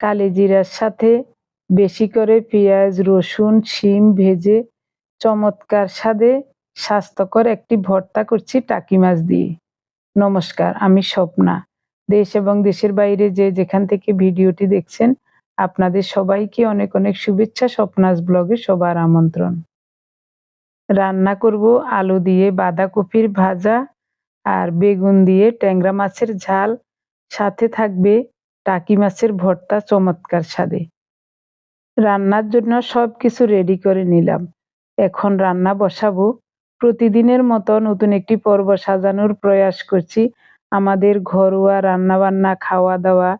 কালিজিরার সাথে বেশি করে পেঁয়াজ, রসুন, শিম ভেজে চমৎকার স্বাদে স্বাস্থ্যকর একটি ভর্তা করছি টাকি মাছ দিয়ে। নমস্কার, আমি স্বপ্না। দেশ এবং দেশের বাইরে যে যেখান থেকে ভিডিওটি দেখছেন, আপনাদের সবাইকে অনেক অনেক শুভেচ্ছা। স্বপ্নাস ব্লগে সবার আমন্ত্রণ। রান্না করব আলু দিয়ে বাঁধাকপির ভাজা আর বেগুন দিয়ে ট্যাংরা মাছের ঝাল, সাথে থাকবে টাকি মাছের ভর্তা চমৎকার স্বাদে। রান্নার জন্য সব কিছু রেডি করে নিলাম। এখন রান্না বসাবো। প্রতিদিনের মতো নতুন একটি পর্ব সাজানোর প্রয়াস করছি। আমাদের ঘরোয়া রান্নাবান্না, খাওয়া দাওয়া,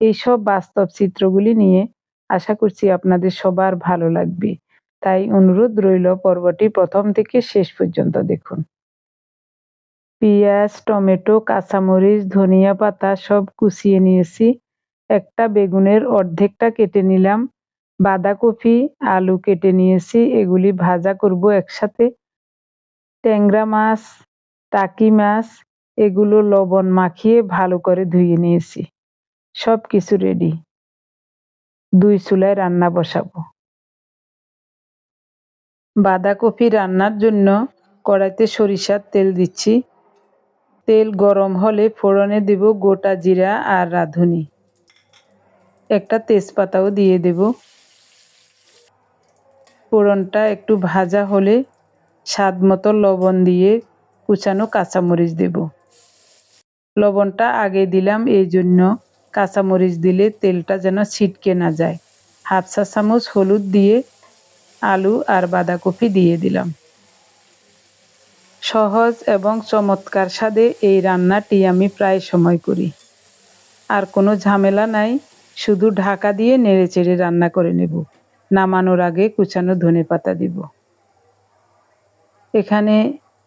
এইসব বাস্তব চিত্রগুলি নিয়ে। আশা করছি আপনাদের সবার ভালো লাগবে। তাই অনুরোধ রইল, পর্বটি প্রথম থেকে শেষ পর্যন্ত দেখুন। পেঁয়াজ, টমেটো, কাঁচামরিচ, ধনিয়া পাতা সব কুচিয়ে নিয়েছি। একটা বেগুনের অর্ধেকটা কেটে নিলাম। বাঁধাকপি, আলু কেটে নিয়েছি, এগুলি ভাজা করব একসাথে। ট্যাংরা মাছ, টাকি মাছ, এগুলো লবণ মাখিয়ে ভালো করে ধুয়ে নিয়েছি। সব কিছু রেডি। 2 চুলায় রান্না বসাবো। বাঁধাকপি রান্নার জন্য কড়াইতে সরিষার তেল দিচ্ছি। তেল গরম হলে ফোড়নে দেব গোটা জিরা আর রাঁধুনি। একটা তেজপাতাও দিয়ে দেব। ফোড়নটা একটু ভাজা হলে স্বাদ মতো লবণ দিয়ে কুচানো কাঁচামরিচ দেব। লবণটা আগে দিলাম এই জন্য, কাঁচামরিচ দিলে তেলটা যেন ছিটকে না যায়। 1/2 চা চামচ হলুদ দিয়ে আলু আর বাঁধাকপি দিয়ে দিলাম। সহজ এবং চমৎকার স্বাদে এই রান্নাটি আমি প্রায় সময় করি। আর কোনো ঝামেলা নাই, শুধু ঢাকা দিয়ে নেড়েচেড়ে রান্না করে নেব। নামানোর আগে কুচানো ধনেপাতা দিব। এখানে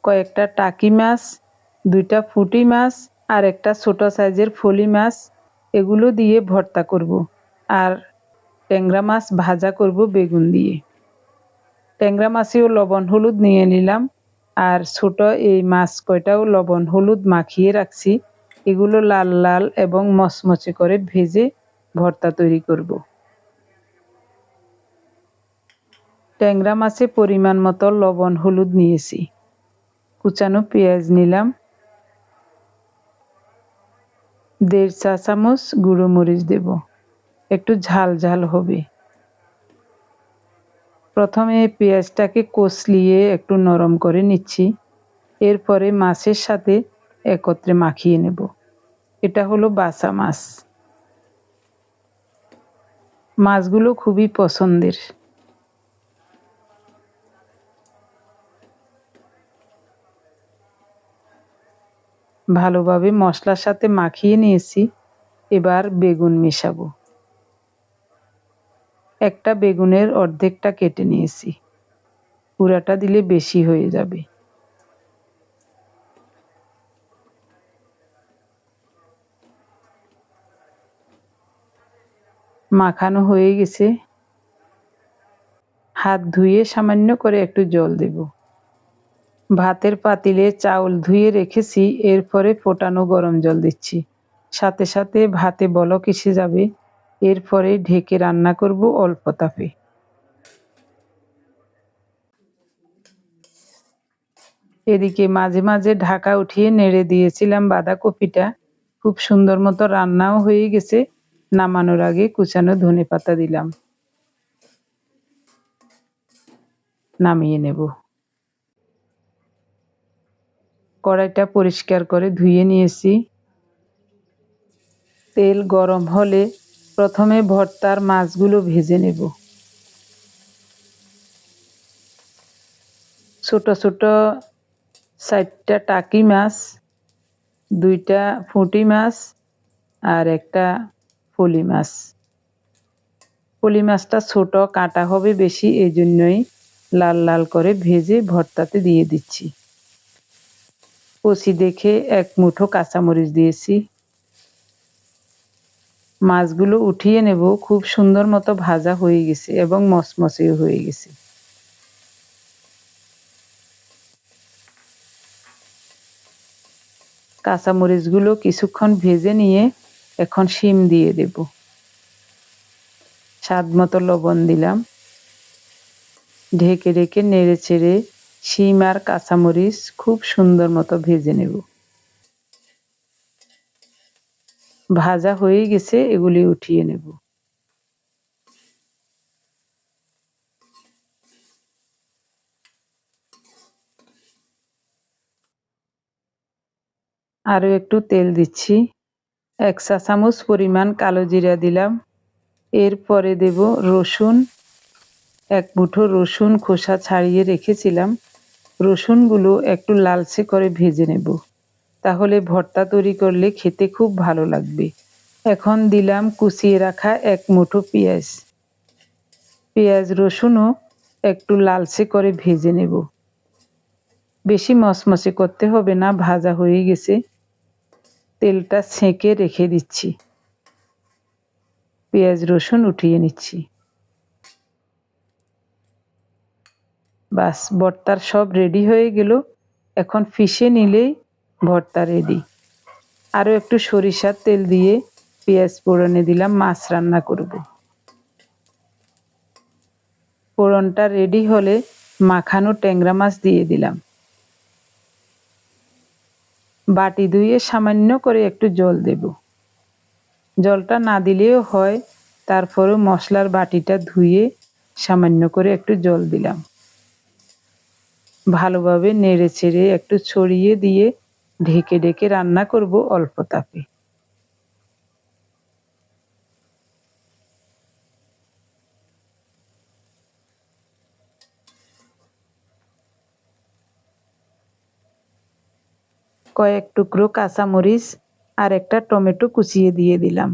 কয়েকটা টাকি মাছ, 2টা পুঁটি মাছ আর একটা ছোট সাইজের ফলি মাছ, এগুলো দিয়ে ভর্তা করব। আর ট্যাংরা মাছ ভাজা করব বেগুন দিয়ে। ট্যাংরা মাছেও লবণ হলুদ নিয়ে নিলাম। আর ছোট এই মাছ কয়টাও লবণ হলুদ মাখিয়ে রাখছি। এগুলো লাল লাল এবং মচমচে করে ভেজে ভর্তা তৈরি করব। ট্যাংরা মাছে পরিমাণ মতো লবণ হলুদ নিয়েছি। কুচানো পেঁয়াজ নিলাম। 1.5 চা চামচ গুঁড়ো মরিচ দেব। একটু ঝাল ঝাল হবে। প্রথমে পেঁয়াজটাকে কষলিয়ে একটু নরম করে নিচ্ছি। এরপরে মাছের সাথে একত্রে মাখিয়ে নেব। এটা হলো বাসা মাছ। মাছগুলো খুবই পছন্দের। ভালোভাবে মশলার সাথে মাখিয়ে নিয়েছি। এবার বেগুন মেশাবো। একটা বেগুনের অর্ধেকটা কেটে নিয়েছি। পুরাটা দিলে বেশি হয়ে যাবে। মাখানো হয়ে গেছে। হাত ধুয়ে সামান্য করে একটু জল দেব। ভাতের পাতিলে চাউল ধুয়ে রেখেছি, এরপরে ফোটানো গরম জল দিচ্ছি। সাথে সাথে ভাতে বলক এসে যাবে। এরপরে ঢেকে রান্না করব অল্প তাপে। এদিকে মাঝে মাঝে ঢাকা উঠিয়ে নেড়ে দিয়েছিলাম বাঁধাকপিটা। খুব সুন্দর মতো রান্নাও হয়ে গেছে। নামানোর আগে কুচানো ধনেপাতা দিলাম। নামিয়ে নেব। কড়াইটা পরিষ্কার করে ধুয়ে নিয়েছি। তেল গরম হলে প্রথমে ভর্তার মাছগুলো ভেজে নেব। ছোট ছোট 4টা টাকি মাছ, 2টা পুঁটি মাছ আর একটা ফলি মাছ। ফলি মাছটা ছোট, কাঁটা হবে বেশি, এই জন্যই লাল লাল করে ভেজে ভর্তাতে দিয়ে দিচ্ছি। কচি দেখে 1 মুঠো কাঁচামরিচ দিয়েছি। মাছগুলো উঠিয়ে নেব। খুব সুন্দর মতো ভাজা হয়ে গেছে এবং মচমচেও হয়ে গেছে। কাঁচামরিচগুলো কিছুক্ষণ ভেজে নিয়ে এখন শিম দিয়ে দেব। স্বাদ মতো লবণ দিলাম। ঢেকে ঢেকে নেড়ে চেড়ে শিম আর কাঁচামরিচ খুব সুন্দর মতো ভেজে নেব। ভাজা হয়ে গেছে, এগুলি উঠিয়ে নেব। আরও একটু তেল দিচ্ছি। 1 চা চামচ পরিমাণ কালো জিরা দিলাম। এরপরে দেব রসুন। 1 মুঠো রসুন খোসা ছাড়িয়ে রেখেছিলাম। রসুনগুলো একটু লালচে করে ভেজে নেব, তাহলে ভর্তা তৈরি করলে খেতে খুব ভালো লাগবে। এখন দিলাম কুচিয়ে রাখা 1 মুঠো পেঁয়াজ। পেঁয়াজ রসুনও একটু লালচে করে ভেজে নেব। বেশি মচমচে করতে হবে না, ভাজা হয়ে গেছে। তেলটা ছেঁকে রেখে দিচ্ছি। পেঁয়াজ রসুন উঠিয়ে নিচ্ছি। বাস, ভর্তার সব রেডি হয়ে গেল। এখন পিষে নিলেই ভর্তা রেডি। আরও একটু সরিষার তেল দিয়ে পেঁয়াজ ফোড়নে দিলাম, মাছ রান্না করব। ফোড়নটা রেডি হলে মাখানো ট্যাংরা মাছ দিয়ে দিলাম। বাটি ধুয়ে সামান্য করে একটু জল দেব। জলটা না দিলেও হয়, তারপরেও মশলার বাটিটা ধুয়ে সামান্য করে একটু জল দিলাম। ভালোভাবে নেড়ে চেড়ে একটু ছড়িয়ে দিয়ে ঢেকে ঢেকে রান্না করব অল্প তাপে। কয়েক টুকরো কাঁচামরিচ আর একটা টমেটো কুচিয়ে দিয়ে দিলাম।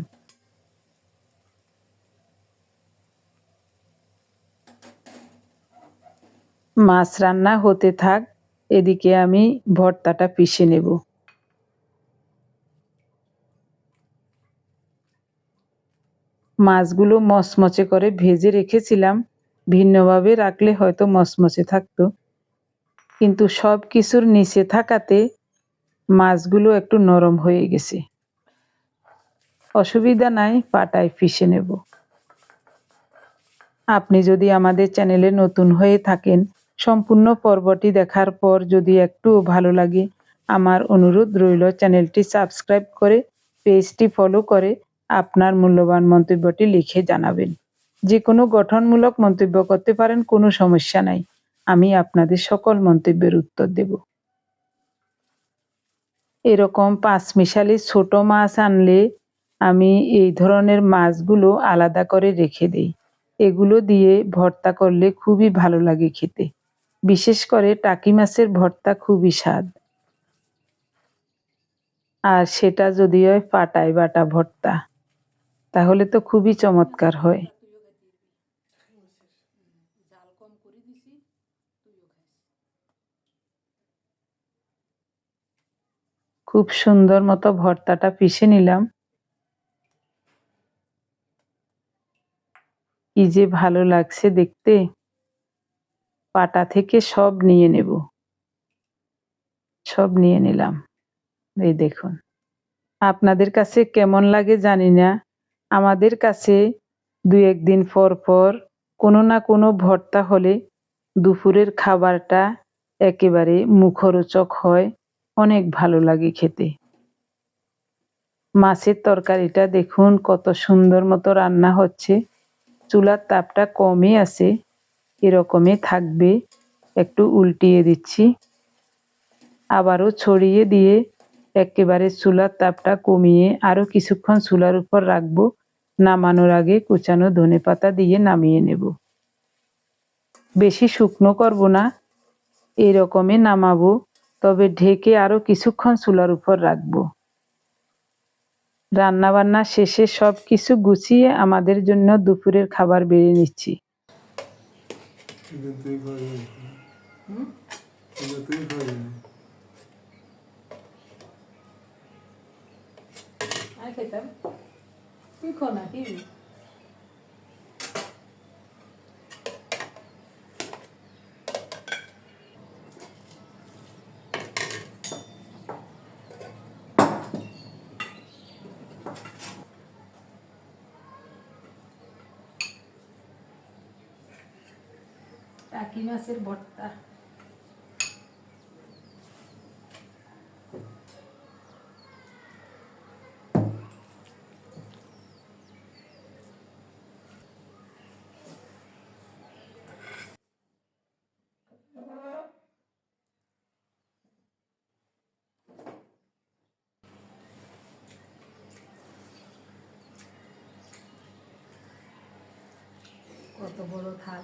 মাছ রান্না হতে থাক, এদিকে আমি ভর্তাটা পিষে নেব। মাছগুলো মচমচে করে ভেজে রেখেছিলাম। ভিন্নভাবে রাখলে হয়তো মচমচে থাকতো, কিন্তু সব কিছুর নিচে থাকাতে মাছগুলো একটু নরম হয়ে গেছে। অসুবিধা নাই, পাটায় পিষে নেব। আপনি যদি আমাদের চ্যানেলে নতুন হয়ে থাকেন, সম্পূর্ণ পর্বটি দেখার পর যদি একটু ভালো লাগে, আমার অনুরোধ রইল চ্যানেলটি সাবস্ক্রাইব করে পেজটি ফলো করে আপনার মূল্যবান মন্তব্যটি লিখে জানাবেন। যে কোনো গঠনমূলক মন্তব্য করতে পারেন, কোনো সমস্যা নাই। আমি আপনাদের সকল মন্তব্যের উত্তর দেব। এরকম পাঁচমিশালি ছোট মাছ আনলে আমি এই ধরনের মাছগুলো আলাদা করে রেখে দিই। এগুলো দিয়ে ভর্তা করলে খুবই ভালো লাগে খেতে। বিশেষ করে টাকি মাছের ভর্তা খুবই স্বাদ। আর সেটা যদি হয় পাটায় বাটা ভর্তা, তাহলে তো খুবই চমৎকার হয়। খুব সুন্দর মতো ভর্তাটা পিষে নিলাম। কি যে ভালো লাগছে দেখতে। পাটা থেকে সব নিয়ে নেব। সব নিয়ে নিলাম। এই দেখুন। আপনাদের কাছে কেমন লাগে জানি না, আমাদের কাছে 2-1 দিন পর পর কোনো না কোনো ভর্তা হলে দুপুরের খাবারটা একেবারে মুখরোচক হয়, অনেক ভালো লাগে খেতে। মাছের তরকারিটা দেখুন কত সুন্দর মতো রান্না হচ্ছে। চুলার তাপটা কমই আছে, এরকমই থাকবে। একটু উল্টিয়ে দিচ্ছি, আবারও ছড়িয়ে দিয়ে একেবারে চুলার তাপটা কমিয়ে আরও কিছুক্ষণ চুলার উপর রাখবো। নামানোর আগে কুচানো ধনেপাতা দিয়ে নামিয়ে নেব। বেশি শুকনো করব না, এরকমই নামাবো, তবে ঢেকে আরও কিছুক্ষণ চুলার উপর রাখবো। রান্নাবান্না শেষে সব কিছু গুছিয়ে আমাদের জন্য দুপুরের খাবার বেড়ে নিচ্ছি। টাকি মাছের ভর্তা। কত বড় থাল,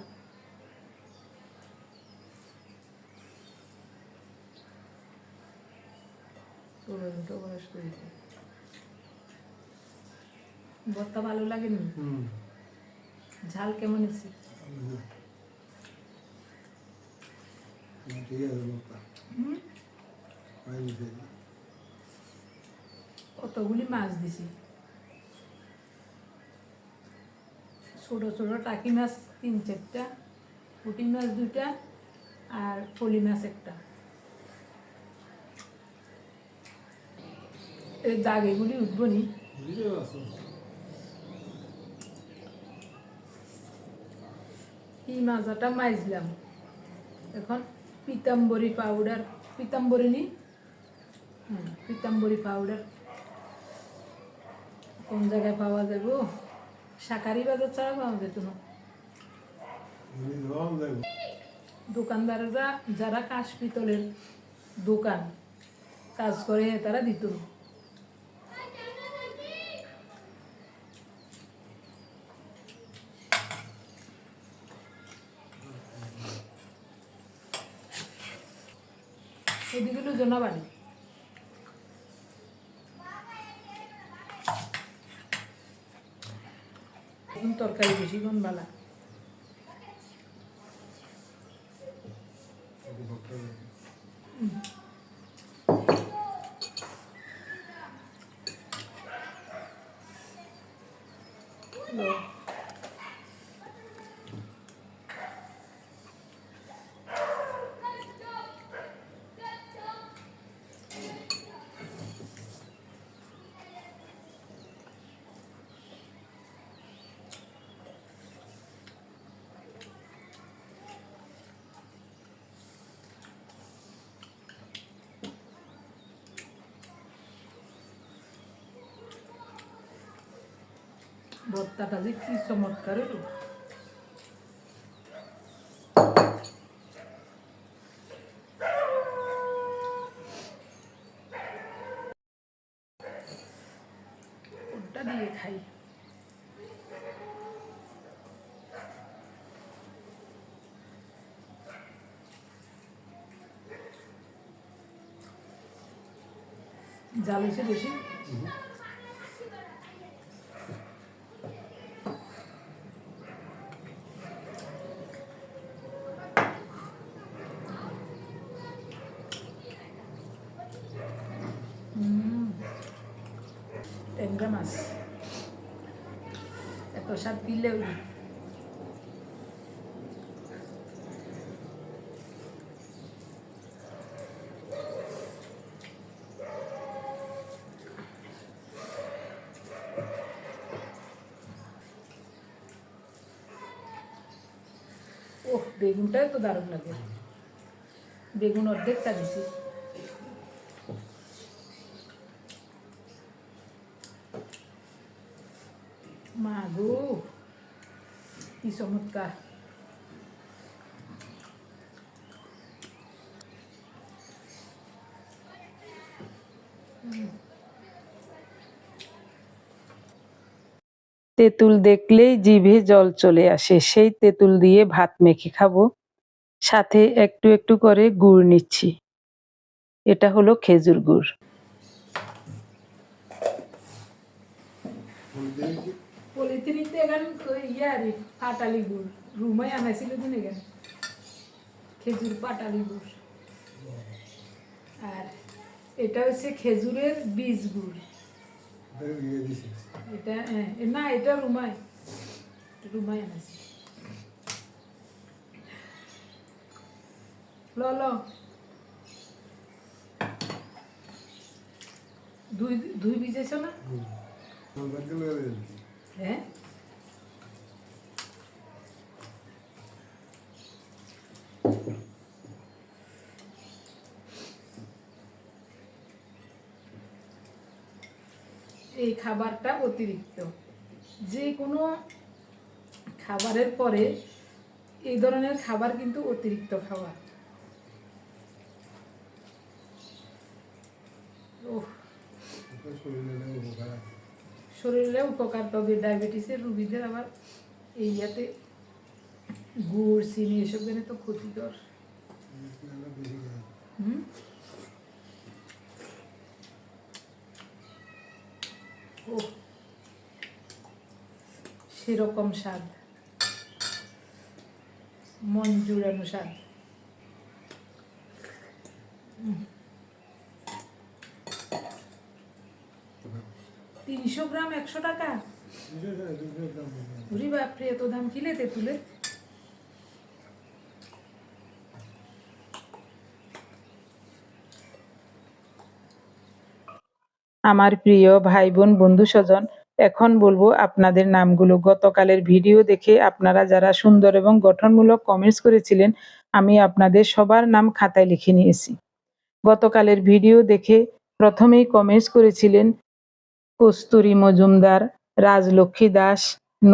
ভর্তা ভালো লাগেনি? ঝাল কেমন হয়েছে? কতগুলি মাছ দিছি, ছোট ছোট টাকি মাছ 3-4টা, পুঁটি মাছ 2টা, আর ফলি মাছ 1টা। এই দাগ এগুলি উঠবো নি। এই মাজাটা মাইজলাম, এখন পিতাম্বরী পাউডার, পিতাম্বরী নি, পিতাম্বরী পাউডার কোন জায়গায় পাওয়া যাবে? শাকারি বাজার ছাড়া পাওয়া যেত না। দোকানদাররা যারা কাশ পিতলের দোকান কাজ করে তারা দিত। এদিকে জনা বাড়ি তরকারি বেশি কোন বালা। ভর্তাটা যে কি চমৎকার হলো। ওটা দিয়ে খাই। জাল এসে বেশি ট্যাংরা মাছ এত স্বাদ দিলেও ওহ, বেগুনটাই তো দারুণ লাগে। বেগুন অর্ধেকটা দিছি। মা গো, কি চমৎকার। তেঁতুল দেখলেই জিভে জল চলে আসে। সেই তেঁতুল দিয়ে ভাত মেখে খাবো। সাথে একটু একটু করে গুড় নিচ্ছি। এটা হলো খেজুর গুড়। পলিথিনিতে এখানে ইয়ারি পাটালি গুড় রুমাই আনাইছিল দিন এখানে, খেজুর পাটালি গুড়। আর এটা হচ্ছে খেজুরের বীজ গুড়। এটা না, এটা রুমাই, রুমাই আনাইছি। ল ল দুই ভিজেছ না? হ্যাঁ, এই খাবারটা অতিরিক্ত, যে কোনো খাবারের পরে এই ধরনের খাবার কিন্তু অতিরিক্ত খাবার। শরীরে উপকার, তবে ডায়াবেটিসের রোগীদের আবার এই ইয়াতে গুড় চিনি এসব জন্য তো ক্ষতিকর। ও সেরকম স্বাদ, মন জুড়ানো স্বাদ। 300 গ্রাম 100 টাকা? ওরে বাপরে, এত দাম কিলে তেঁতুলের? আমার প্রিয় ভাই বোন বন্ধু স্বজন, এখন বলবো আপনাদের নামগুলো। গতকালের ভিডিও দেখে আপনারা যারা সুন্দর এবং গঠনমূলক কমেন্টস করেছিলেন, আমি আপনাদের সবার নাম খাতায় লিখে নিয়েছি। গতকালের ভিডিও দেখে প্রথমেই কমেন্টস করেছিলেন কস্তুরী মজুমদার, রাজলক্ষ্মী দাস,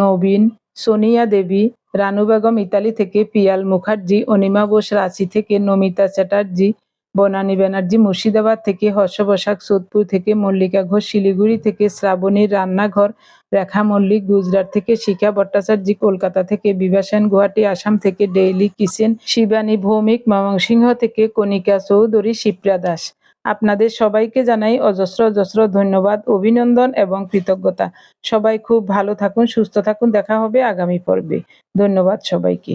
নবীন, সোনিয়া দেবী, রানু বেগম ইতালি থেকে, পিয়াল মুখার্জি, অনিমা বোস রাঁচি থেকে, নমিতা চ্যাটার্জি, বনানী ব্যানার্জি মুর্শিদাবাদ থেকে, হর্ষ বসাক সোদপুর থেকে, মল্লিকা ঘোষ শিলিগুড়ি থেকে, শ্রাবণীর রান্নাঘর, রেখা মল্লিক গুজরাট থেকে, শিখা ভট্টাচার্য কলকাতা থেকে, বিভা সেন গুয়াহাটি আসাম থেকে, ডেইলি কিচেন শিবানী ভৌমিক ময়মনসিংহ থেকে, কণিকা চৌধুরী, শিপ্রা দাস। আপনাদের সবাইকে জানাই অজস্র অজস্র ধন্যবাদ, অভিনন্দন এবং কৃতজ্ঞতা। সবাই খুব ভালো থাকুন, সুস্থ থাকুন। দেখা হবে আগামী পর্বে। ধন্যবাদ সবাইকে।